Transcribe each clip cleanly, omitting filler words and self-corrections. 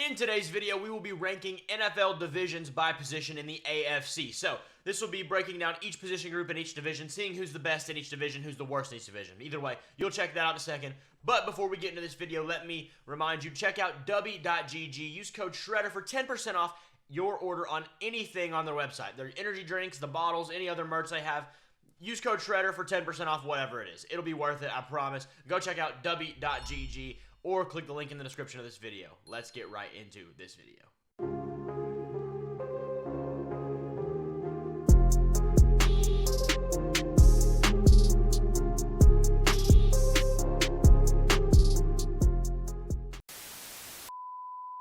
In today's video, we will be ranking NFL divisions by position in the AFC. So, this will be breaking down each position group in each division, seeing who's the best in each division, who's the worst in each division. Either way, you'll check that out in a second. But before we get into this video, let me remind you, check out W.GG. Use code SHREDDER for 10% off your order on anything on their website. Their energy drinks, the bottles, any other merch they have. Use code SHREDDER for 10% off whatever it is. It'll be worth it, I promise. Go check out W.GG. or click the link in the description of this video. Let's get right into this video.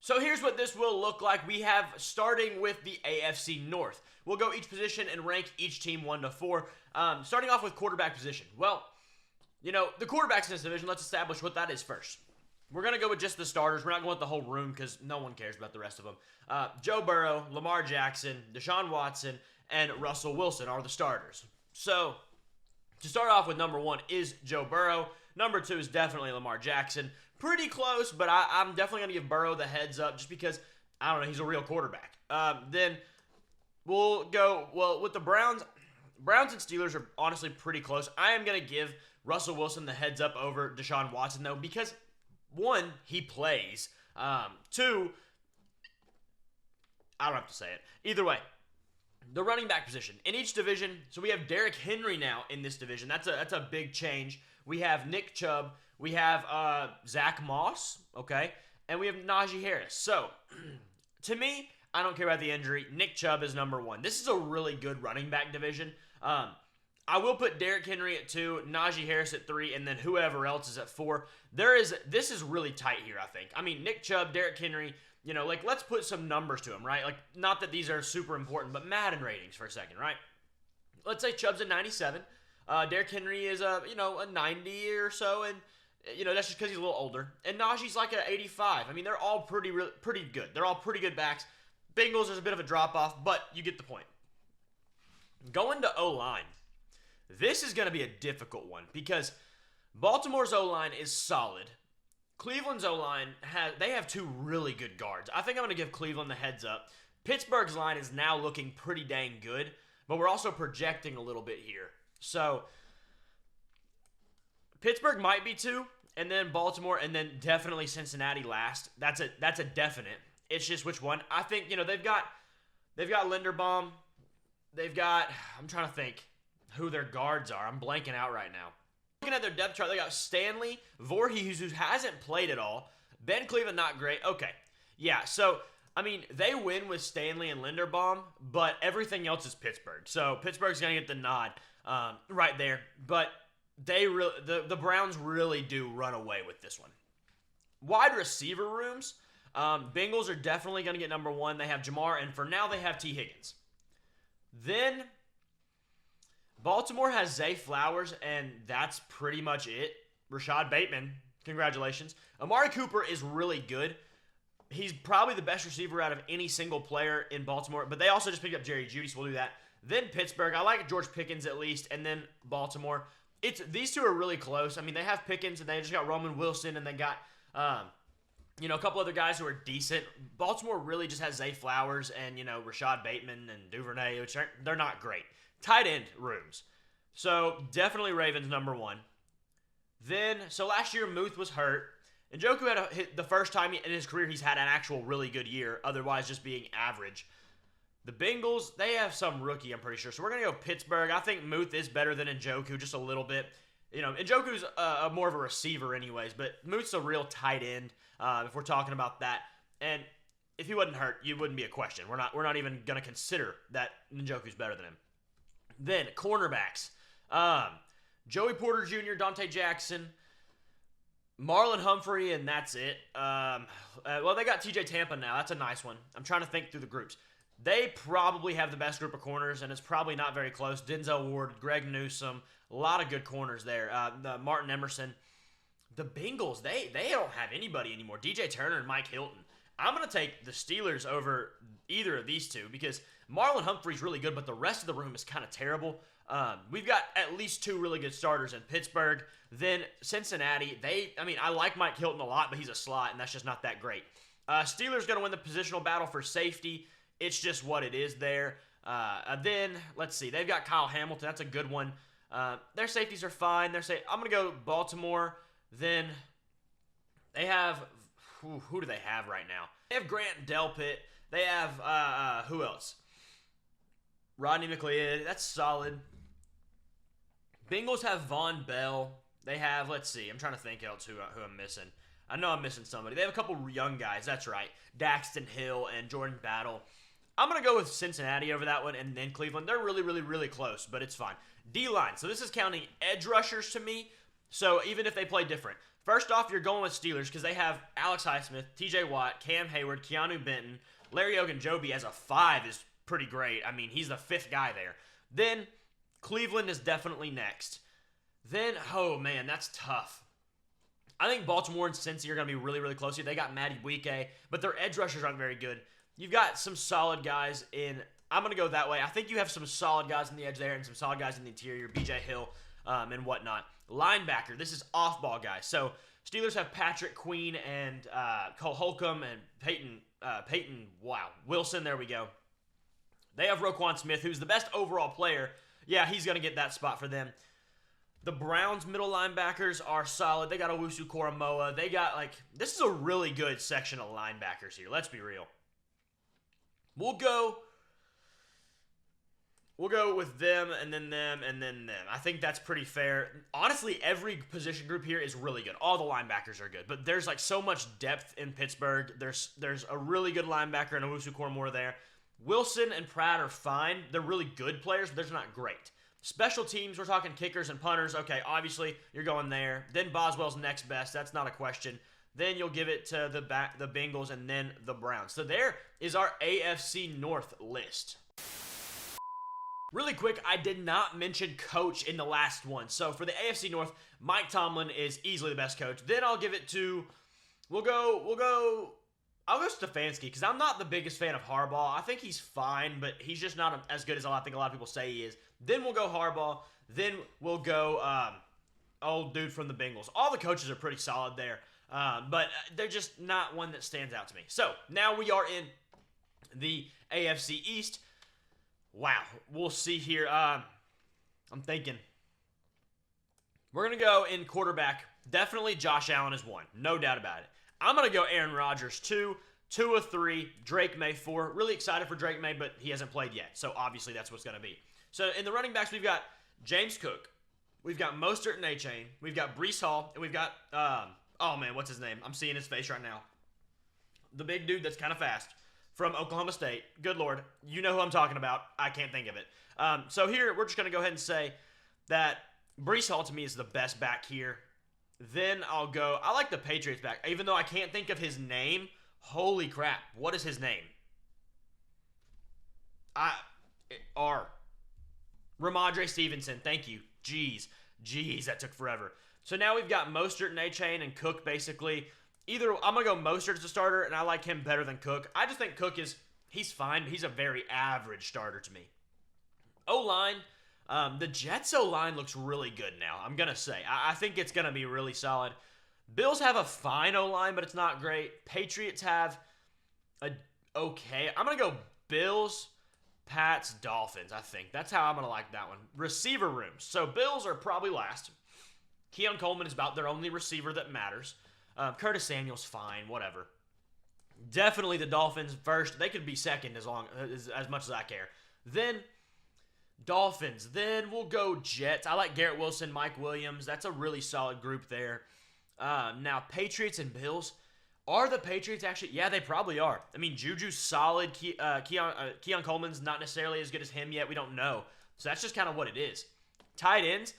So here's what this will look like. We have, starting with the AFC North. We'll go each position and rank each team 1 to 4. Starting off with quarterback position. Well, you know, the quarterbacks in this division, let's establish what that is first. We're going to go with just the starters. We're not going with the whole room because no one cares about the rest of them. Joe Burrow, Lamar Jackson, Deshaun Watson, and Russell Wilson are the starters. So, to start off with, number 1 is Joe Burrow. Number 2 is definitely Lamar Jackson. Pretty close, but I'm definitely going to give Burrow the heads up just because, I don't know, he's a real quarterback. Then we'll go, well, with the Browns and Steelers are honestly pretty close. I am going to give Russell Wilson the heads up over Deshaun Watson, though, because 1, he plays. 2, I don't have to say it. Either way, the running back position. In each division, so we have Derrick Henry now in this division. That's a big change. We have Nick Chubb. We have Zach Moss, okay? And we have Najee Harris. So, to me, I don't care about the injury. Nick Chubb is number 1. This is a really good running back division. I will put Derrick Henry at 2, Najee Harris at 3, and then whoever else is at 4. This is really tight here, I think. I mean, Nick Chubb, Derrick Henry, you know, like, let's put some numbers to them, right? Like, not that these are super important, but MADDEN ratings for a second, right? Let's say Chubb's a 97. Derrick Henry is a 90 or so, and, you know, that's just because he's a little older. And Najee's like a 85. I mean, they're all pretty good. They're all pretty good backs. Bengals, there's a bit of a drop-off, but you get the point. Going to O-line. This is going to be a difficult one because Baltimore's O-line is solid. Cleveland's O-line, they have 2 really good guards. I think I'm going to give Cleveland the heads up. Pittsburgh's line is now looking pretty dang good, but we're also projecting a little bit here. So, Pittsburgh might be 2, and then Baltimore, and then definitely Cincinnati last. That's a definite. It's just which one. I think, you know, they've got Linderbaum. They've got, I'm trying to think who their guards are. I'm blanking out right now. Looking at their depth chart, they got Stanley, Voorhees, who hasn't played at all. Ben Cleveland, not great. Okay. Yeah, so, I mean, they win with Stanley and Linderbaum, but everything else is Pittsburgh. So, Pittsburgh's going to get the nod right there. But the Browns really do run away with this one. Wide receiver rooms, Bengals are definitely going to get number 1. They have Jamar, and for now, they have T. Higgins. Then Baltimore has Zay Flowers, and that's pretty much it. Rashad Bateman, congratulations. Amari Cooper is really good. He's probably the best receiver out of any single player in Baltimore, but they also just picked up Jerry Jeudy, so we'll do that. Then Pittsburgh. I like George Pickens at least, and then Baltimore. These 2 are really close. I mean, they have Pickens, and they just got Roman Wilson, and they got a couple other guys who are decent. Baltimore really just has Zay Flowers and, you know, Rashad Bateman and Duvernay, which they're not great. Tight end rooms. So, definitely Ravens number 1. Then, so last year, Muth was hurt. And Njoku had the first time in his career he's had an actual really good year, otherwise just being average. The Bengals, they have some rookie, I'm pretty sure. So, we're going to go Pittsburgh. I think Muth is better than Njoku just a little bit. You know, Njoku's more of a receiver anyways, but Muth's a real tight end if we're talking about that. And if he wasn't hurt, it wouldn't be a question. We're not even going to consider that Njoku's better than him. Then, cornerbacks. Joey Porter Jr., Dante Jackson, Marlon Humphrey, and that's it. Well, they got TJ Tampa now. That's a nice one. I'm trying to think through the groups. They probably have the best group of corners, and it's probably not very close. Denzel Ward, Greg Newsome, a lot of good corners there. Martin Emerson. The Bengals, they don't have anybody anymore. DJ Turner and Mike Hilton. I'm going to take the Steelers over either of these 2 because Marlon Humphrey's really good, but the rest of the room is kind of terrible. We've got at least 2 really good starters in Pittsburgh. Then Cincinnati, I like Mike Hilton a lot, but he's a slot, and that's just not that great. Steelers going to win the positional battle for safety. It's just what it is there. Then, let's see. They've got Kyle Hamilton. That's a good one. Their safeties are fine. I'm going to go Baltimore. Then they have... Who do they have right now? They have Grant Delpit. They have... who else? Rodney McLeod. That's solid. Bengals have Von Bell. They have... Let's see. I'm trying to think else who I'm missing. I know I'm missing somebody. They have a couple young guys. That's right. Daxton Hill and Jordan Battle. I'm going to go with Cincinnati over that one, and then Cleveland. They're really, really, really close, but it's fine. D-line. So this is counting edge rushers to me, so even if they play different. First off, you're going with Steelers because they have Alex Highsmith, TJ Watt, Cam Hayward, Keanu Benton. Larry Ogunjobi as a 5 is pretty great. I mean, he's the 5th guy there. Then Cleveland is definitely next. Then, oh man, that's tough. I think Baltimore and Cincy are going to be really, really close here. They got Matty Buike, but their edge rushers aren't very good. You've got some solid guys in... I'm going to go that way. I think you have some solid guys in the edge there and some solid guys in the interior, B.J. Hill and whatnot. Linebacker, this is off-ball guys. So Steelers have Patrick Queen and Cole Holcomb and Peyton, Wilson, there we go. They have Roquan Smith, who's the best overall player. Yeah, he's going to get that spot for them. The Browns' middle linebackers are solid. They got Owusu Koromoa. They got, this is a really good section of linebackers here. Let's be real. We'll go with them, and then them, and then them. I think that's pretty fair. Honestly, every position group here is really good. All the linebackers are good, but there's, so much depth in Pittsburgh. There's a really good linebacker in Owusu Koromoa there. Wilson and Pratt are fine. They're really good players, but they're not great. Special teams, we're talking kickers and punters. Okay, obviously, you're going there. Then Boswell's next best. That's not a question. Then you'll give it to the Bengals and then the Browns. So there is our AFC North list. Really quick, I did not mention coach in the last one. So for the AFC North, Mike Tomlin is easily the best coach. Then I'll give it to, I'll go Stefanski because I'm not the biggest fan of Harbaugh. I think he's fine, but he's just not as good as I think a lot of people say he is. Then we'll go Harbaugh. Then we'll go old dude from the Bengals. All the coaches are pretty solid there, but they're just not one that stands out to me. So now we are in the AFC East. Wow, we'll see here. I'm thinking we're going to go in quarterback. Definitely Josh Allen is 1. No doubt about it. I'm going to go Aaron Rodgers 2, Tua 3, Drake May 4. Really excited for Drake May, but he hasn't played yet. So obviously that's what's going to be. So in the running backs, we've got James Cook. We've got Mostert and A-Chain. We've got Breece Hall. And we've got, oh man, what's his name? I'm seeing his face right now. The big dude that's kind of fast. From Oklahoma State. Good Lord. You know who I'm talking about. I can't think of it. So here, we're just going to go ahead and say that Breece Hall, to me, is the best back here. Then I'll go... I like the Patriots back. Even though I can't think of his name. Holy crap. What is his name? Ramondre Stevenson. Thank you. Jeez, that took forever. So now we've got Mostert and A-Chain and Cook, basically... Either I'm going to go Mostert as a starter, and I like him better than Cook. I just think Cook he's fine, but he's a very average starter to me. O-line, the Jets O-line looks really good now, I'm going to say. I think it's going to be really solid. Bills have a fine O-line, but it's not great. Patriots have a okay. I'm going to go Bills, Pats, Dolphins, I think. That's how I'm going to like that one. Receiver rooms. So Bills are probably last. Keon Coleman is about their only receiver that matters. Curtis Samuel's fine, whatever. Definitely the Dolphins first. They could be second as much as I care. Then Dolphins. Then we'll go Jets. I like Garrett Wilson, Mike Williams. That's a really solid group there. Now Patriots and Bills. Are the Patriots actually? Yeah, they probably are. I mean, Juju's solid. Keon Coleman's not necessarily as good as him yet. We don't know. So that's just kind of what it is. Tight ends.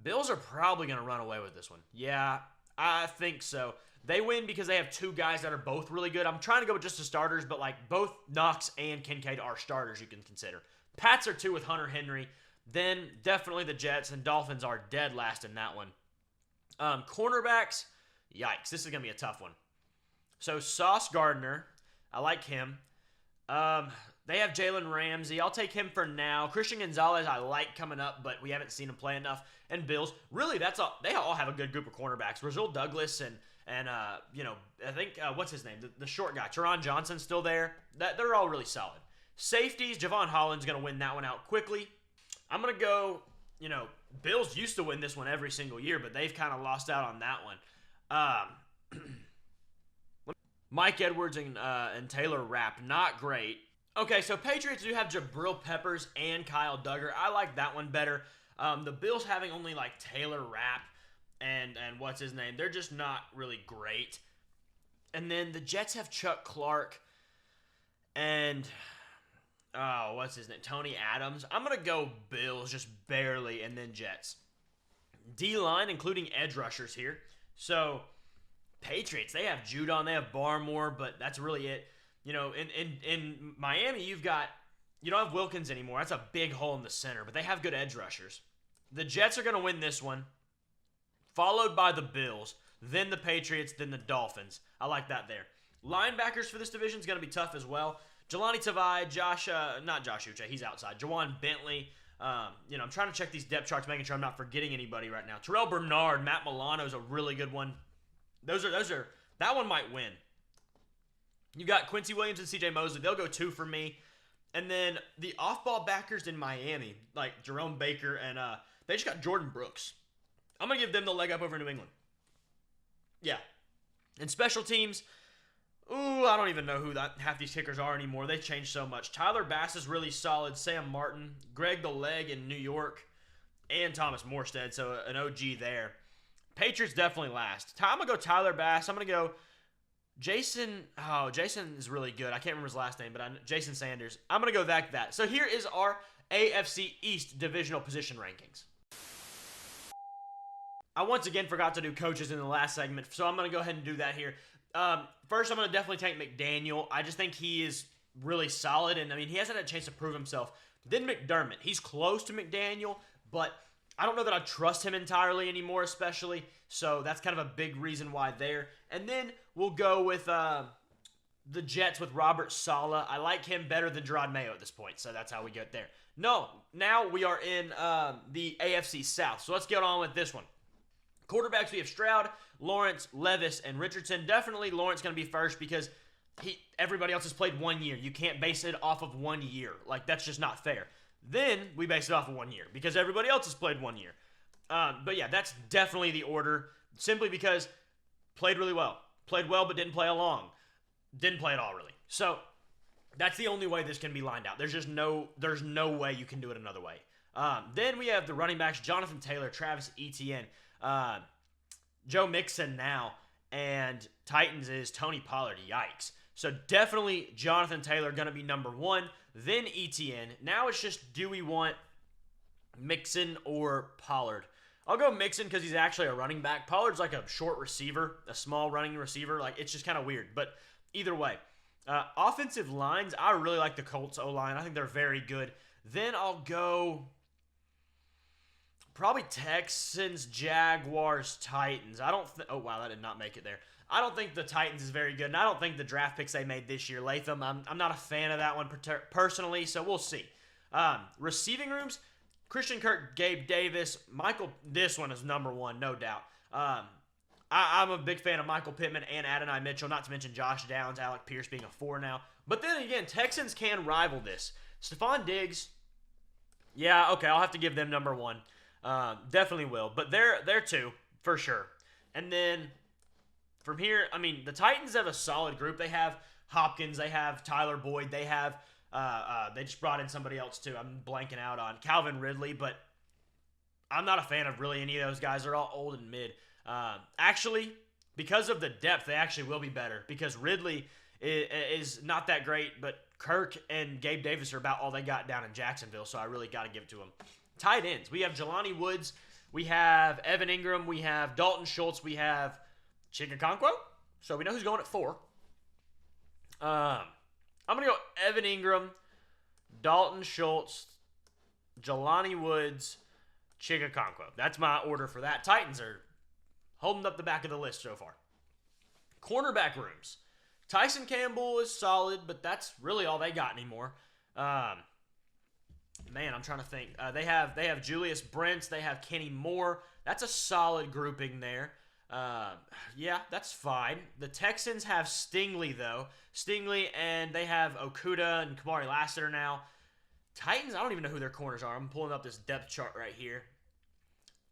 Bills are probably going to run away with this one. Yeah, I think so. They win because they have two guys that are both really good. I'm trying to go with just the starters, but both Knox and Kincaid are starters you can consider. Pats are 2 with Hunter Henry. Then definitely the Jets, and Dolphins are dead last in that one. Cornerbacks, yikes. This is going to be a tough one. So Sauce Gardner, I like him. They have Jalen Ramsey. I'll take him for now. Christian Gonzalez I like coming up, but we haven't seen him play enough. And Bills, really, that's all. They all have a good group of cornerbacks. Rasul Douglas and And, I think, what's his name? The short guy, Teron Johnson's still there. They're all really solid. Safeties, Javon Holland's going to win that one out quickly. I'm going to go, Bills used to win this one every single year, but they've kind of lost out on that one. Mike Edwards and Taylor Rapp, not great. Okay, so Patriots do have Jabril Peppers and Kyle Duggar. I like that one better. The Bills having only like Taylor Rapp and what's his name, they're just not really great. And then the Jets have Chuck Clark and what's his name, Tony Adams. I'm gonna go Bills just barely, and then Jets. D-line, including edge rushers here. So Patriots, they have Judon, they have Barmore, but that's really it. In Miami, you don't have Wilkins anymore. That's a big hole in the center, but they have good edge rushers. The Jets are going to win this one, followed by the Bills, then the Patriots, then the Dolphins. I like that there. Linebackers for this division is going to be tough as well. Jelani Tavai, not Josh Uche, he's outside. Jawan Bentley. I'm trying to check these depth charts, making sure I'm not forgetting anybody right now. Terrell Bernard, Matt Milano is a really good one. That one might win. You got Quincy Williams and CJ Mosley. They'll go 2 for me. And then the off-ball backers in Miami, like Jerome Baker, and they just got Jordan Brooks. I'm going to give them the leg up over New England. Yeah. And special teams, I don't even know who half these kickers are anymore. They've changed so much. Tyler Bass is really solid. Sam Martin, Greg the Leg in New York, and Thomas Morstead, so an OG there. Patriots definitely last. I'm going to go Tyler Bass. I'm going to go Jason is really good. I can't remember his last name, but Jason Sanders. I'm going to go that. So here is our AFC East divisional position rankings. I once again forgot to do coaches in the last segment, so I'm going to go ahead and do that here. First, I'm going to definitely take McDaniel. I just think he is really solid, and he hasn't had a chance to prove himself. Then McDermott. He's close to McDaniel, but I don't know that I trust him entirely anymore, especially. So that's kind of a big reason why there. And then we'll go with the Jets with Robert Saleh. I like him better than Gerard Mayo at this point, so that's how we get there. No, now we are in the AFC South. So let's get on with this one. Quarterbacks, we have Stroud, Lawrence, Levis, and Richardson. Definitely Lawrence going to be first because everybody else has played 1 year. You can't base it off of 1 year. That's just not fair. Then we base it off of 1 year because everybody else has played 1 year. But yeah, that's definitely the order simply because played really well. Played well but didn't play along. Didn't play at all really. So that's the only way this can be lined out. There's no way you can do it another way. Then we have the running backs, Jonathan Taylor, Travis Etienne, Joe Mixon now, and Titans is Tony Pollard. Yikes. So definitely Jonathan Taylor going to be number 1, then Etienne. Now it's just, do we want Mixon or Pollard? I'll go Mixon because he's actually a running back. Pollard's like a short receiver, a small running receiver. It's just kind of weird. But either way, offensive lines, I really like the Colts O-line. I think they're very good. Then I'll go probably Texans, Jaguars, Titans. Oh, wow, that did not make it there. I don't think the Titans is very good, and I don't think the draft picks they made this year, Latham, I'm not a fan of that one personally, so we'll see. Receiving rooms, Christian Kirk, Gabe Davis, this one is number 1, no doubt. I'm a big fan of Michael Pittman and Adonai Mitchell, not to mention Josh Downs, Alec Pierce being a 4 now. But then again, Texans can rival this. Stephon Diggs, yeah, okay, I'll have to give them number 1. Definitely will, but they're 2 for sure. And then from here, the Titans have a solid group. They have Hopkins, they have Tyler Boyd, they have they just brought in somebody else too. I'm blanking out on Calvin Ridley, but I'm not a fan of really any of those guys. They're all old and mid. Actually, because of the depth, they actually will be better because Ridley is not that great, but Kirk and Gabe Davis are about all they got down in Jacksonville, so I really got to give it to them. Tight ends. We have Jelani Woods. We have Evan Ingram. We have Dalton Schultz. We have Chigakonkwo. So we know who's going at 4. I'm going to go Evan Ingram, Dalton Schultz, Jelani Woods, Chigakonkwo. That's my order for that. Titans are holding up the back of the list so far. Cornerback rooms. Tyson Campbell is solid, but that's really all they got anymore. Man, I'm trying to think. They have Julius Brents. They have Kenny Moore. That's a solid grouping there. Yeah, that's fine. The Texans have Stingley, though. Stingley, and they have Okuda and Kamari Lassiter now. Titans, I don't even know who their corners are. I'm pulling up this depth chart right here.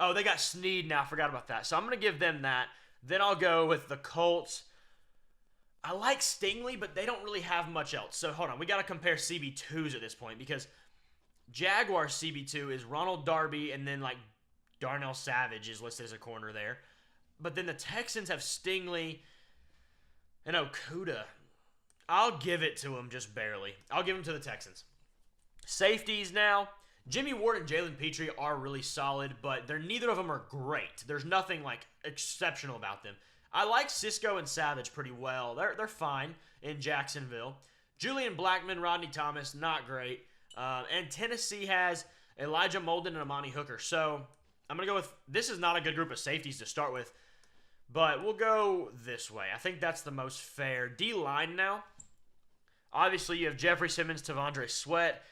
Oh, they got Snead now. I forgot about that. So I'm going to give them that. Then I'll go with the Colts. I like Stingley, but they don't really have much else. So hold on. We got to compare CB2s at this point because Jaguars CB2 is Ronald Darby and then like Darnell Savage is listed as a corner there. But then the Texans have Stingley and Okuda. I'll give it to them just barely. I'll give them to the Texans. Safeties now. Jimmy Ward and Jalen Petrie are really solid, but neither of them are great. There's nothing like exceptional about them. I like Cisco and Savage pretty well. They're fine in Jacksonville. Julian Blackmon, Rodney Thomas, not great. And Tennessee has Elijah Molden and Amani Hooker. So I'm going to go with, this is not a good group of safeties to start with, but we'll go this way. I think that's the most fair. D-line now. Obviously, you have Jeffrey Simmons, Tavondre Sweat.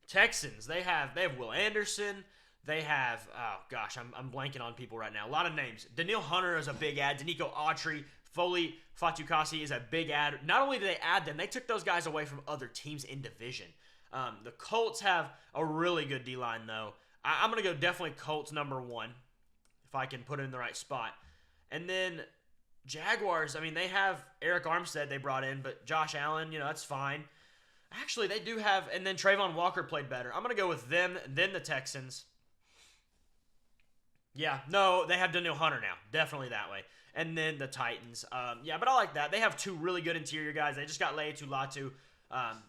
Texans, they have Will Anderson. They have, oh gosh, I'm blanking on people right now. A lot of names. Daniil Hunter is a big add. Danico Autry, Foley Fatukasi is a big add. Not only did they add them, they took those guys away from other teams in division. The Colts have a really good D-line, though. I'm going to go definitely Colts number 1, if I can put it in the right spot. And then Jaguars, I mean, they have Eric Armstead they brought in, but Josh Allen, that's fine. Actually, they do have, and then Trayvon Walker played better. I'm going to go with them, then the Texans. Yeah, no, they have Daniil Hunter now. Definitely that way. And then the Titans. Yeah, but I like that. They have 2 really good interior guys. They just got Leatu Latu.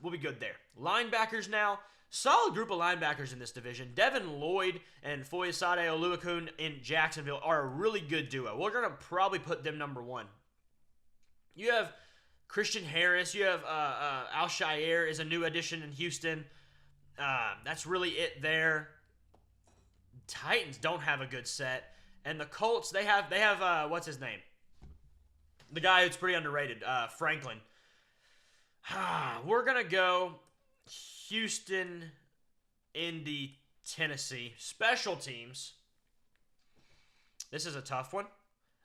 We'll be good there. Linebackers now. Solid group of linebackers in this division. Devin Lloyd and Foyesade Oluokun in Jacksonville are a really good duo. We're going to probably put them number 1. You have Christian Harris. You have Al-Shaair is a new addition in Houston. That's really it there. Titans don't have a good set. And the Colts, they have what's his name? The guy who's pretty underrated, Franklin. We're going to go Houston, Indy, Tennessee. Special teams. This is a tough one.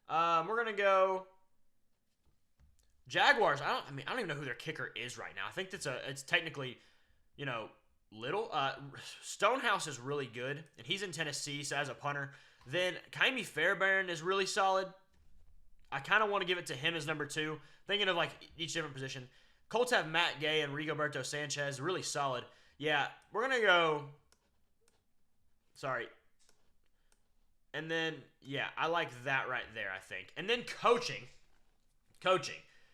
We're going to go Jaguars. I don't even know who their kicker is right now. I think it's technically, little. Stonehouse is really good, and he's in Tennessee, so as a punter. Then Kaimi Fairbairn is really solid. I kind of want to give it to him as number 2. Thinking of like each different position. Colts have Matt Gay and Rigoberto Sanchez, really solid. Yeah, we're gonna go. Sorry. And then I like that right there. I think. And then coaching.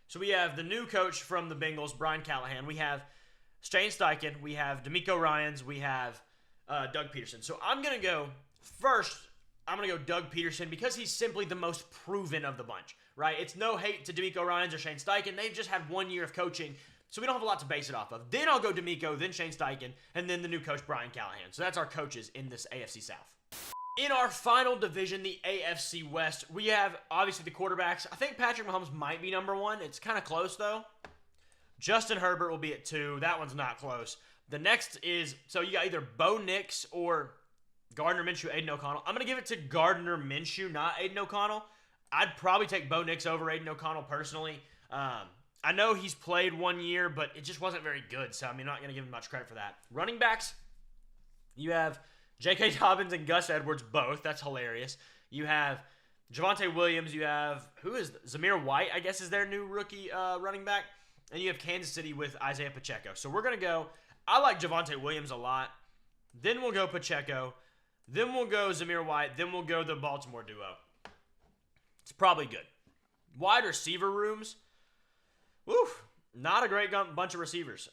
So we have the new coach from the Bengals, Brian Callahan. We have Shane Steichen. We have D'Amico Ryans. We have Doug Peterson. So I'm going to go first. I'm going to go Doug Peterson because he's simply the most proven of the bunch, right? It's no hate to D'Amico Ryans or Shane Steichen. They've just had 1 year of coaching, so we don't have a lot to base it off of. Then I'll go D'Amico, then Shane Steichen, and then the new coach, Brian Callahan. So that's our coaches in this AFC South. In our final division, the AFC West, we have, obviously, the quarterbacks. I think Patrick Mahomes might be number 1. It's kind of close, though. Justin Herbert will be at 2. That one's not close. The next is, so you got either Bo Nix or Gardner Minshew, Aiden O'Connell. I'm going to give it to Gardner Minshew, not Aiden O'Connell. I'd probably take Bo Nix over Aiden O'Connell personally. I know he's played 1 year, but it just wasn't very good, so I'm not going to give him much credit for that. Running backs, you have J.K. Dobbins and Gus Edwards both. That's hilarious. You have Javonte Williams. You have, who is Zamir White, I guess is their new rookie running back. And you have Kansas City with Isaiah Pacheco. So we're going to go, I like Javonte Williams a lot. Then we'll go Pacheco. Then we'll go Zamir White. Then we'll go the Baltimore duo. It's probably good. Wide receiver rooms. Woof. Not a great bunch of receivers.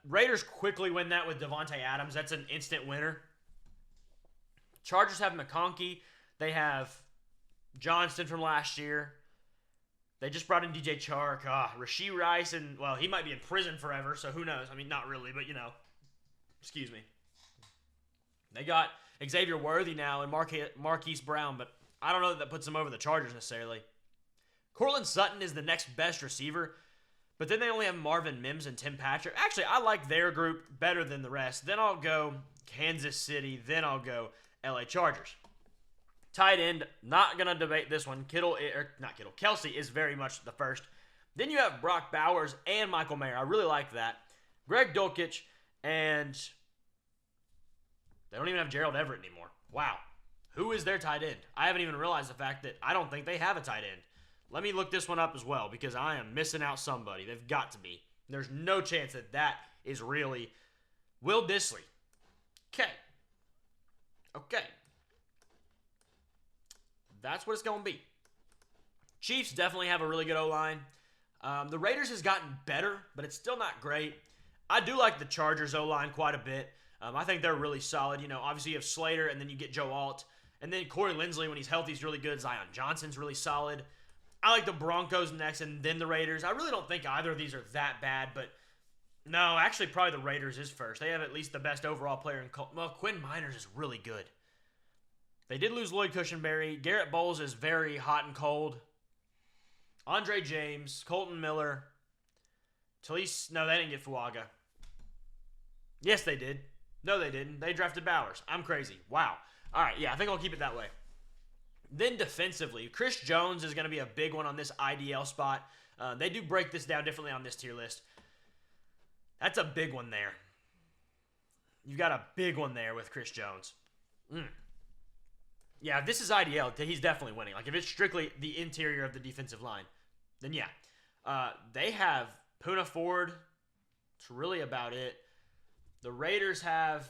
Raiders quickly win that with Devontae Adams. That's an instant winner. Chargers have McConkey. They have Johnston from last year. They just brought in DJ Chark. Rashee Rice, and, well, he might be in prison forever, so who knows? Not really, but, excuse me. They got Xavier Worthy now and Marquise Brown, but I don't know that puts them over the Chargers necessarily. Cortland Sutton is the next best receiver, but then they only have Marvin Mims and Tim Patrick. Actually, I like their group better than the rest. Then I'll go Kansas City. Then I'll go LA Chargers. Tight end, not going to debate this one. Kelsey is very much the first. Then you have Brock Bowers and Michael Mayer. I really like that. Greg Dulcich, and they don't even have Gerald Everett anymore. Wow. Who is their tight end? I haven't even realized the fact that I don't think they have a tight end. Let me look this one up as well, because I am missing out somebody. They've got to be. There's no chance that that is really Will Dissly. Okay. That's what it's going to be. Chiefs definitely have a really good O-line. The Raiders has gotten better, but it's still not great. I do like the Chargers O-line quite a bit. I think they're really solid. You know, obviously you have Slater, and then you get Joe Alt. And then Corey Linsley, when he's healthy, is really good. Zion Johnson's really solid. I like the Broncos next, and then the Raiders. I really don't think either of these are that bad, but no, actually probably the Raiders is first. They have at least the best overall player in well, Quinn Miners is really good. They did lose Lloyd Cushenberry. Garrett Bowles is very hot and cold. Andre James, Colton Miller, Talise. No, they didn't get Fuaga. Yes, they did. No, they didn't. They drafted Bowers. I'm crazy. Wow. All right, yeah, I think I'll keep it that way. Then defensively, Chris Jones is going to be a big one on this IDL spot. They do break this down differently on this tier list. That's a big one there. You've got a big one there with Chris Jones. Yeah, if this is IDL, he's definitely winning. Like, if it's strictly the interior of the defensive line, then yeah. They have Poona Ford. That's really about it. The Raiders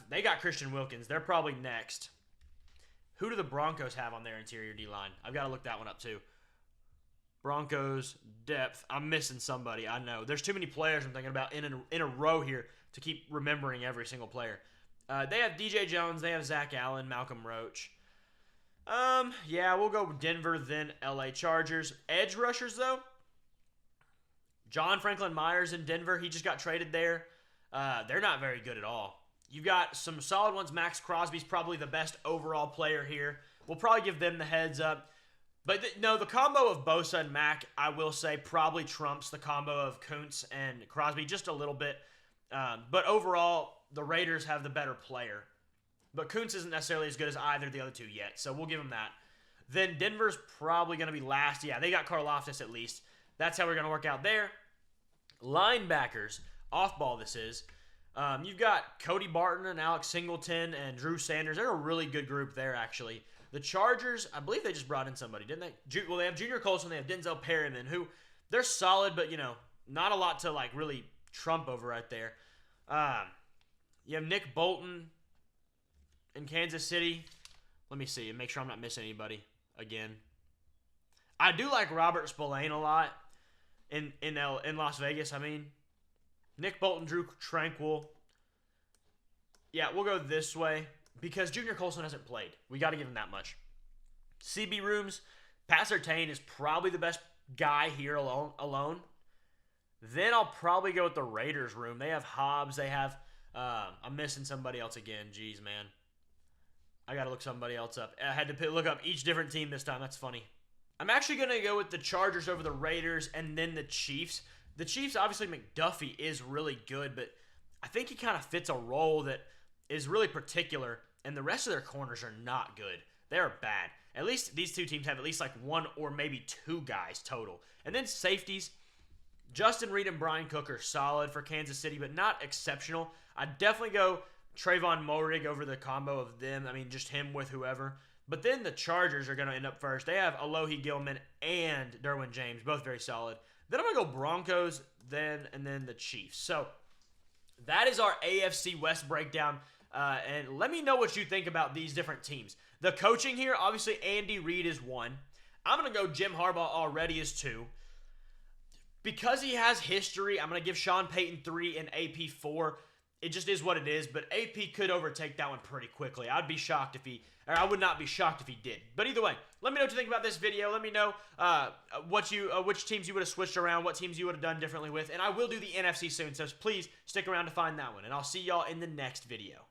they got Christian Wilkins. They're probably next. Who do the Broncos have on their interior D-line? I've got to look that one up, too. Broncos, depth. I'm missing somebody. I know. There's too many players I'm thinking about in a row here to keep remembering every single player. They have DJ Jones. They have Zach Allen, Malcolm Roach. Yeah, we'll go Denver, then LA Chargers. Edge rushers, though. John Franklin Myers in Denver. He just got traded there. They're not very good at all. You've got some solid ones. Max Crosby's probably the best overall player here. We'll probably give them the heads up. But no, the combo of Bosa and Mack, I will say, probably trumps the combo of Kuntz and Crosby just a little bit. But overall, the Raiders have the better player. But Kuntz isn't necessarily as good as either of the other two yet, so we'll give them that. Then Denver's probably going to be last. Yeah, they got Karlaftis at least. That's how we're going to work out there. Linebackers, off-ball this is. You've got Cody Barton and Alex Singleton and Drew Sanders. They're a really good group there, actually. The Chargers, I believe they just brought in somebody, didn't they? Well, they have Junior Colson, they have Denzel Perryman, who they're solid, but, not a lot to, really trump over right there. You have Nick Bolton in Kansas City. Let me see and make sure I'm not missing anybody again. I do like Robert Spillane a lot in Las Vegas. I mean, Nick Bolton, Drew Tranquil. Yeah, we'll go this way because Junior Colson hasn't played. We got to give him that much. CB Rooms, Pat Surtain is probably the best guy here alone. Then I'll probably go with the Raiders room. They have Hobbs. They have, I'm missing somebody else again. Jeez, man. I got to look somebody else up. I had to look up each different team this time. That's funny. I'm actually going to go with the Chargers over the Raiders and then the Chiefs. The Chiefs, obviously, McDuffie is really good, but I think he kind of fits a role that is really particular, and the rest of their corners are not good. They're bad. At least these two teams have at least one or maybe two guys total. And then safeties, Justin Reed and Brian Cook are solid for Kansas City, but not exceptional. I'd definitely go Trayvon Moehrig over the combo of them. I mean, just him with whoever. But then the Chargers are going to end up first. They have Alohi Gilman and Derwin James, both very solid. Then I'm going to go Broncos, and then the Chiefs. So that is our AFC West breakdown. And let me know what you think about these different teams. The coaching here, obviously Andy Reid is 1. I'm going to go Jim Harbaugh already is 2. Because he has history, I'm going to give Sean Payton 3 and AP 4. It just is what it is, but AP could overtake that one pretty quickly. I would not be shocked if he did. But either way, let me know what you think about this video. Let me know which teams you would have switched around, what teams you would have done differently with, and I will do the NFC soon, so please stick around to find that one, and I'll see y'all in the next video.